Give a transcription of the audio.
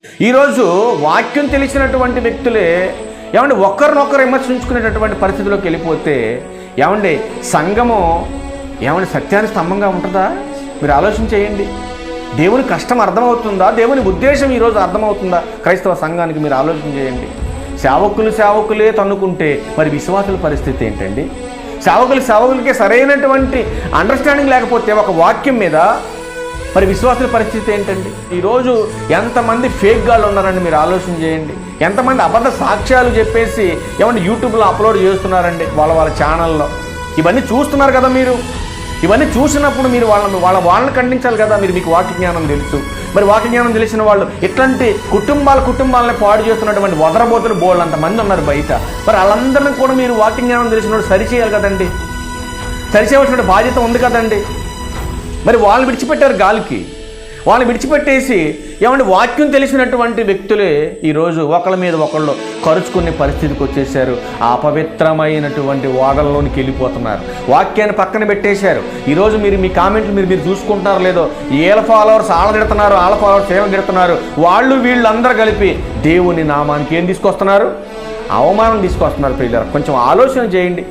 ఈరోజు వాక్యం తెలిసినటువంటి వ్యక్తులే ఏమంటే ఒక్కరినొక్కరు విమర్శించుకునేటటువంటి పరిస్థితిలోకి వెళ్ళిపోతే ఏమండి సంఘము ఏమంటే సత్యానికి స్తంభంగా ఉంటుందా? మీరు ఆలోచన చేయండి. దేవుని కష్టం అర్థమవుతుందా? దేవుని ఉద్దేశం ఈరోజు అర్థమవుతుందా క్రైస్తవ సంఘానికి? మీరు ఆలోచన చేయండి. సేవకులే తన్నుకుంటే మరి విశ్వాసుల పరిస్థితి ఏంటండి? సేవకులకే సరైనటువంటి అండర్స్టాండింగ్ లేకపోతే ఒక వాక్యం మీద మరి విశ్వాసుల పరిస్థితి ఏంటండి? ఈరోజు ఎంతమంది ఫేక్ గాళ్ళు ఉన్నారండి, మీరు ఆలోచన చేయండి. ఎంతమంది అబద్ధ సాక్ష్యాలు చెప్పేసి ఏమంటే యూట్యూబ్లో అప్లోడ్ చేస్తున్నారండి వాళ్ళ ఛానల్లో. ఇవన్నీ చూస్తున్నారు కదా మీరు. ఇవన్నీ చూసినప్పుడు మీరు వాళ్ళని ఖండించాలి కదా. మీకు వాక్య జ్ఞానం తెలుసు. మరి వాక్య జ్ఞానం తెలిసిన వాళ్ళు ఇట్లాంటి కుటుంబాలని పాడు చేస్తున్నటువంటి వదరబోతులు బోళ్ళు అంతమంది ఉన్నారు బయట. మరి వాళ్ళందరినీ కూడా మీరు వాక్య జ్ఞానం తెలిసిన వాళ్ళు సరిచేయాలి కదండి. సరిచేయవలసిన బాధ్యత ఉంది కదండి. మరి వాళ్ళని విడిచిపెట్టారు గాలికి. వాళ్ళని విడిచిపెట్టేసి ఏమంటే వాక్యం తెలిసినటువంటి వ్యక్తులే ఈరోజు ఒకళ్ళ మీద ఒకళ్ళు కరుచుకునే పరిస్థితికి వచ్చేసారు. ఆ అపవిత్రమైనటువంటి వాదనలోనికి వెళ్ళిపోతున్నారు. వాక్యాన్ని పక్కన పెట్టేశారు. ఈరోజు మీ కామెంట్లు మీరు చూసుకుంటారో లేదో, ఏళ్ళ ఫాలోవర్స్ ఆళ్ళ తిడుతున్నారు, ఆళ్ళ ఫాలోవర్స్ ఏమని తిడుతున్నారు. వీళ్ళందరూ కలిపి దేవుని నామానికి ఏం తీసుకొస్తున్నారు? అవమానం తీసుకొస్తున్నారు. పిల్లలు కొంచెం ఆలోచన చేయండి.